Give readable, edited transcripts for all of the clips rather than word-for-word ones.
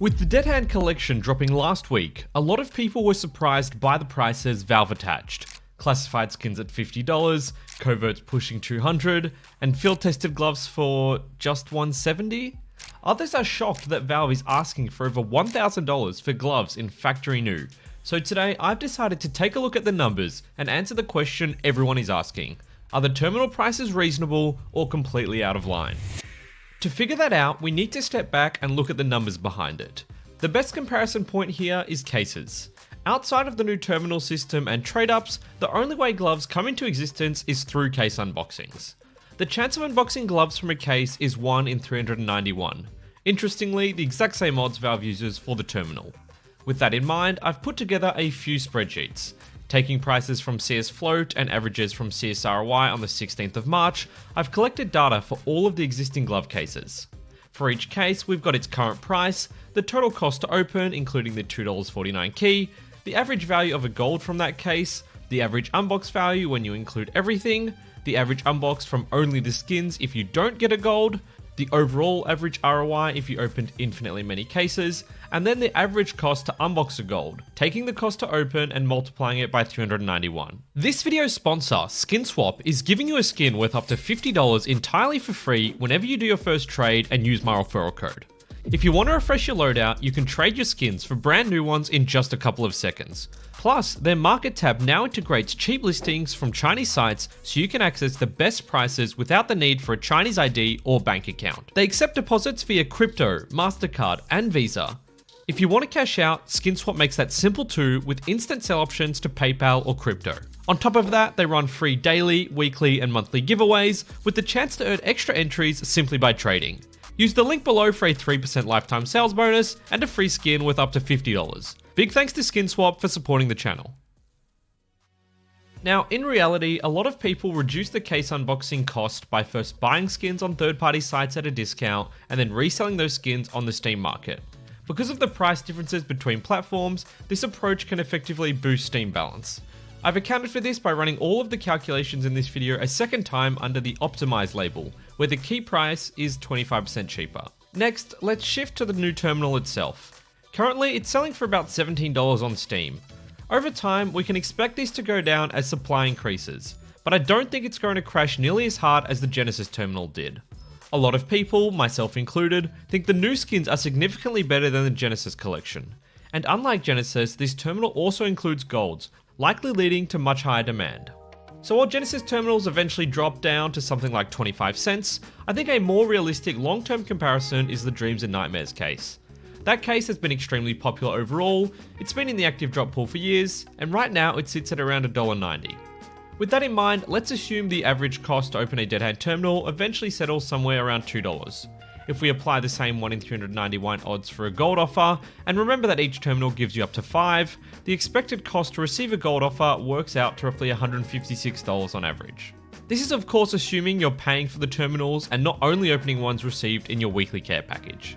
With the Dead Hand collection dropping last week, a lot of people were surprised by the prices Valve attached. Classified skins at $50, coverts pushing $200, and field-tested gloves for just $170? Others are shocked that Valve is asking for over $1,000 for gloves in factory new. So today I've decided to take a look at the numbers and answer the question everyone is asking. Are the terminal prices reasonable or completely out of line? To figure that out, we need to step back and look at the numbers behind it. The best comparison point here is cases. Outside of the new terminal system and trade-ups, the only way gloves come into existence is through case unboxings. The chance of unboxing gloves from a case is 1 in 391. Interestingly, the exact same odds Valve uses for the terminal. With that in mind, I've put together a few spreadsheets. Taking prices from CSFloat and averages from CSROI on the 16th of March, I've collected data for all of the existing glove cases. For each case, we've got its current price, the total cost to open including the $2.49 key, the average value of a gold from that case, the average unbox value when you include everything, the average unbox from only the skins if you don't get a gold, the overall average ROI if you opened infinitely many cases, and then the average cost to unbox a gold, taking the cost to open and multiplying it by 391. This video's sponsor, SkinSwap, is giving you a skin worth up to $50 entirely for free whenever you do your first trade and use my referral code. If you want to refresh your loadout, you can trade your skins for brand new ones in just a couple of seconds. Plus, their market tab now integrates cheap listings from Chinese sites so you can access the best prices without the need for a Chinese ID or bank account. They accept deposits via crypto, MasterCard, and Visa. If you want to cash out, SkinSwap makes that simple too with instant sell options to PayPal or crypto. On top of that, they run free daily, weekly, and monthly giveaways with the chance to earn extra entries simply by trading. Use the link below for a 3% lifetime sales bonus and a free skin worth up to $50. Big thanks to SkinSwap for supporting the channel. Now, in reality, a lot of people reduce the case unboxing cost by first buying skins on third-party sites at a discount and then reselling those skins on the Steam market. Because of the price differences between platforms, this approach can effectively boost Steam balance. I've accounted for this by running all of the calculations in this video a second time under the Optimize label, where the key price is 25% cheaper. Next, let's shift to the new terminal itself. Currently, it's selling for about $17 on Steam. Over time, we can expect this to go down as supply increases, but I don't think it's going to crash nearly as hard as the Genesis terminal did. A lot of people, myself included, think the new skins are significantly better than the Genesis collection. And unlike Genesis, this terminal also includes golds, likely leading to much higher demand. So while Genesis terminals eventually drop down to something like 25 cents, I think a more realistic long-term comparison is the Dreams and Nightmares case. That case has been extremely popular overall, it's been in the active drop pool for years, and right now it sits at around $1.90. With that in mind, let's assume the average cost to open a Dead Hand terminal eventually settles somewhere around $2. If we apply the same 1 in 391 odds for a gold offer, and remember that each terminal gives you up to 5, the expected cost to receive a gold offer works out to roughly $156 on average. This is of course assuming you're paying for the terminals and not only opening ones received in your weekly care package.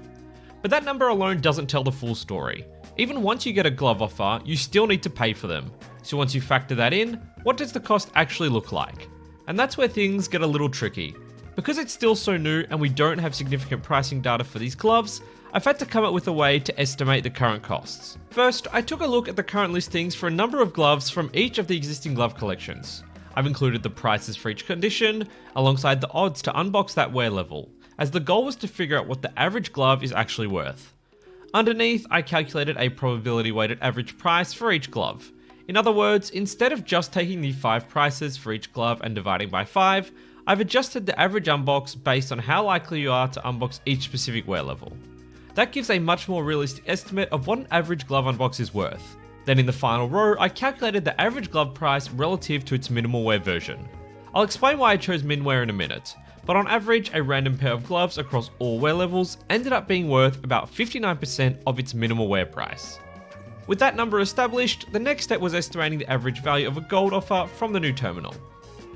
But that number alone doesn't tell the full story. Even once you get a glove offer, you still need to pay for them. So once you factor that in, what does the cost actually look like? And that's where things get a little tricky. Because it's still so new and we don't have significant pricing data for these gloves, I've had to come up with a way to estimate the current costs. First, I took a look at the current listings for a number of gloves from each of the existing glove collections. I've included the prices for each condition, alongside the odds to unbox that wear level, as the goal was to figure out what the average glove is actually worth. Underneath, I calculated a probability weighted average price for each glove. In other words, instead of just taking the 5 prices for each glove and dividing by 5, I've adjusted the average unbox based on how likely you are to unbox each specific wear level. That gives a much more realistic estimate of what an average glove unbox is worth. Then in the final row, I calculated the average glove price relative to its minimal wear version. I'll explain why I chose min wear in a minute, but on average, a random pair of gloves across all wear levels ended up being worth about 59% of its minimal wear price. With that number established, the next step was estimating the average value of a gold offer from the new terminal.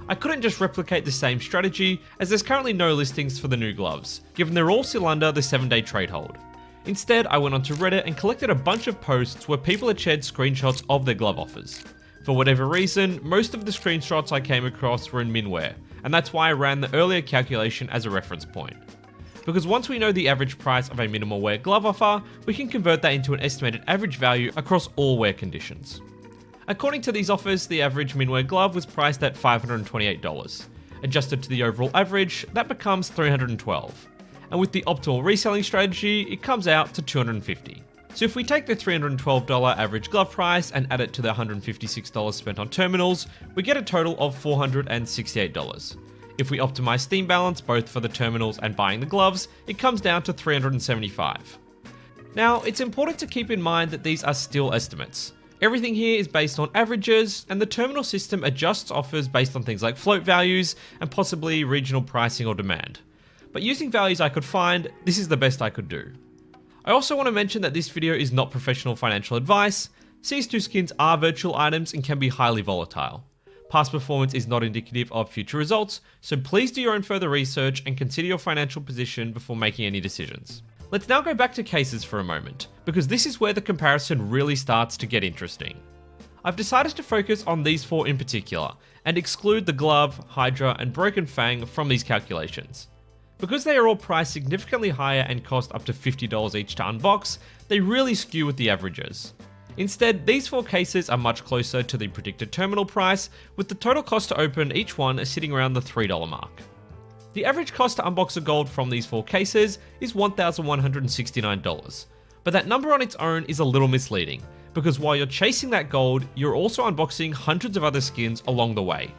I couldn't just replicate the same strategy, as there's currently no listings for the new gloves, given they're all still under the 7-day trade hold. Instead, I went onto Reddit and collected a bunch of posts where people had shared screenshots of their glove offers. For whatever reason, most of the screenshots I came across were in minware, and that's why I ran the earlier calculation as a reference point. because once we know the average price of a minimal wear glove offer, we can convert that into an estimated average value across all wear conditions. According to these offers, the average min-wear glove was priced at $528. Adjusted to the overall average, that becomes $312. And with the optimal reselling strategy, it comes out to $250. So if we take the $312 average glove price and add it to the $156 spent on terminals, we get a total of $468. If we optimize Steam balance both for the terminals and buying the gloves, it comes down to $375. Now, it's important to keep in mind that these are still estimates. Everything here is based on averages, and the terminal system adjusts offers based on things like float values and possibly regional pricing or demand. But using values I could find, this is the best I could do. I also want to mention that this video is not professional financial advice. CS2 skins are virtual items and can be highly volatile. Past performance is not indicative of future results, so please do your own further research and consider your financial position before making any decisions. Let's now go back to cases for a moment, because this is where the comparison really starts to get interesting. I've decided to focus on these four in particular, and exclude the glove, Hydra, and Broken Fang from these calculations. Because they are all priced significantly higher and cost up to $50 each to unbox, they really skew with the averages. Instead, these four cases are much closer to the predicted terminal price, with the total cost to open each one sitting around the $3 mark. The average cost to unbox a gold from these four cases is $1,169, but that number on its own is a little misleading, because while you're chasing that gold, you're also unboxing hundreds of other skins along the way.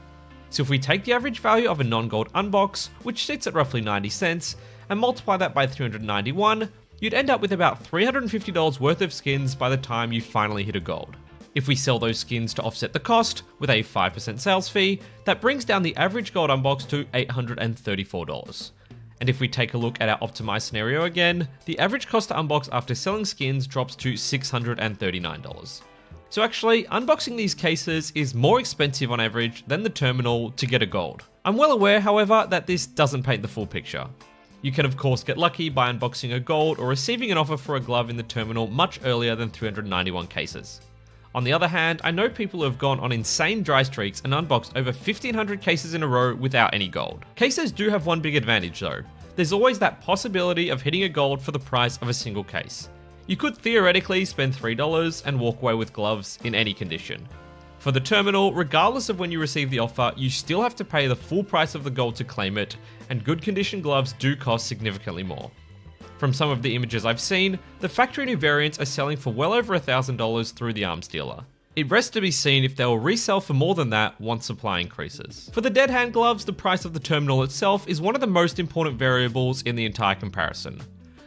So if we take the average value of a non-gold unbox, which sits at roughly 90 cents, and multiply that by 391, you'd end up with about $350 worth of skins by the time you finally hit a gold. If we sell those skins to offset the cost, with a 5% sales fee, that brings down the average gold unbox to $834. And if we take a look at our optimized scenario again, the average cost to unbox after selling skins drops to $639. So actually, unboxing these cases is more expensive on average than the terminal to get a gold. I'm well aware, however, that this doesn't paint the full picture. You can of course get lucky by unboxing a gold or receiving an offer for a glove in the terminal much earlier than 391 cases. On the other hand, I know people who have gone on insane dry streaks and unboxed over 1,500 cases in a row without any gold. Cases do have one big advantage though. There's always that possibility of hitting a gold for the price of a single case. You could theoretically spend $3 and walk away with gloves in any condition. For the terminal, regardless of when you receive the offer, you still have to pay the full price of the gold to claim it, and good condition gloves do cost significantly more. From some of the images I've seen, the factory new variants are selling for well over $1,000 through the arms dealer. It rests to be seen if they will resell for more than that once supply increases. For the dead hand gloves, the price of the terminal itself is one of the most important variables in the entire comparison.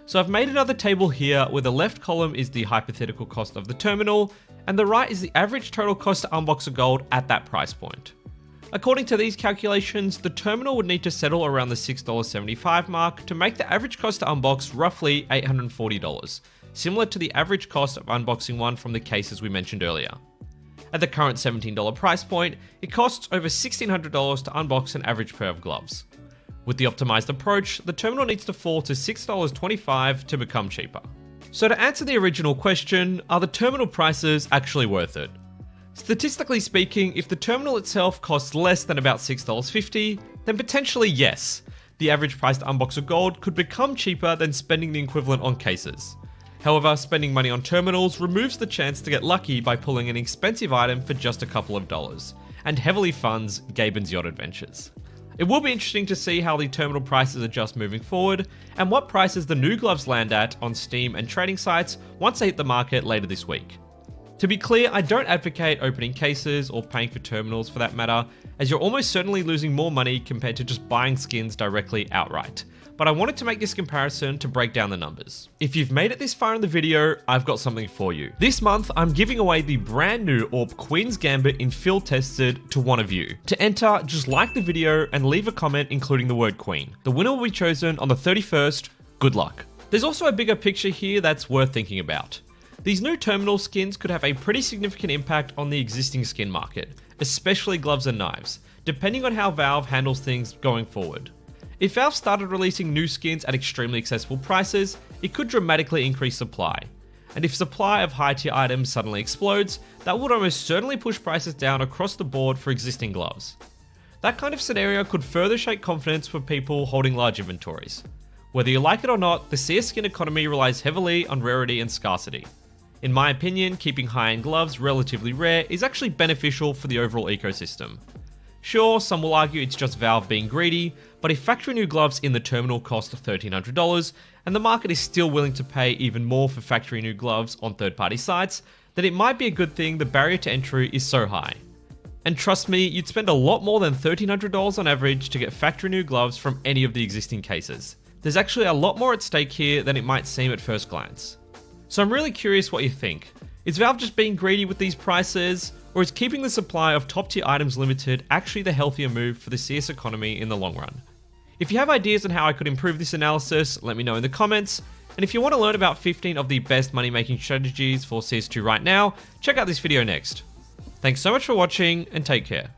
So I've made another table here where the left column is the hypothetical cost of the terminal, and the right is the average total cost to unbox a gold at that price point. According to these calculations, the terminal would need to settle around the $6.75 mark to make the average cost to unbox roughly $840, similar to the average cost of unboxing one from the cases we mentioned earlier. At the current $17 price point, it costs over $1,600 to unbox an average pair of gloves. With the optimized approach, the terminal needs to fall to $6.25 to become cheaper. So to answer the original question, are the terminal prices actually worth it? Statistically speaking, if the terminal itself costs less than about $6.50, then potentially yes, the average price to unbox a gold could become cheaper than spending the equivalent on cases. However, spending money on terminals removes the chance to get lucky by pulling an expensive item for just a couple of dollars, and heavily funds Gaben's yacht adventures. It will be interesting to see how the terminal prices adjust moving forward, and what prices the new gloves land at on Steam and trading sites once they hit the market later this week. To be clear, I don't advocate opening cases or paying for terminals for that matter, as you're almost certainly losing more money compared to just buying skins directly outright. But I wanted to make this comparison to break down the numbers. If you've made it this far in the video, I've got something for you. This month, I'm giving away the brand new AWP Queen's Gambit in Field Tested to one of you. To enter, just like the video and leave a comment including the word Queen. The winner will be chosen on the 31st. Good luck. There's also a bigger picture here that's worth thinking about. These new terminal skins could have a pretty significant impact on the existing skin market, especially gloves and knives, depending on how Valve handles things going forward. If Valve started releasing new skins at extremely accessible prices, it could dramatically increase supply. And if supply of high tier items suddenly explodes, that would almost certainly push prices down across the board for existing gloves. That kind of scenario could further shake confidence for people holding large inventories. Whether you like it or not, the CS skin economy relies heavily on rarity and scarcity. In my opinion, keeping high-end gloves relatively rare is actually beneficial for the overall ecosystem. Sure, some will argue it's just Valve being greedy, but if factory new gloves in the terminal cost $1,300, and the market is still willing to pay even more for factory new gloves on third-party sites, then it might be a good thing the barrier to entry is so high. And trust me, you'd spend a lot more than $1,300 on average to get factory new gloves from any of the existing cases. There's actually a lot more at stake here than it might seem at first glance. So I'm really curious what you think. Is Valve just being greedy with these prices, or is keeping the supply of top tier items limited actually the healthier move for the CS economy in the long run? If you have ideas on how I could improve this analysis, let me know in the comments. And if you want to learn about 15 of the best money making strategies for CS2 right now, check out this video next. Thanks so much for watching and take care.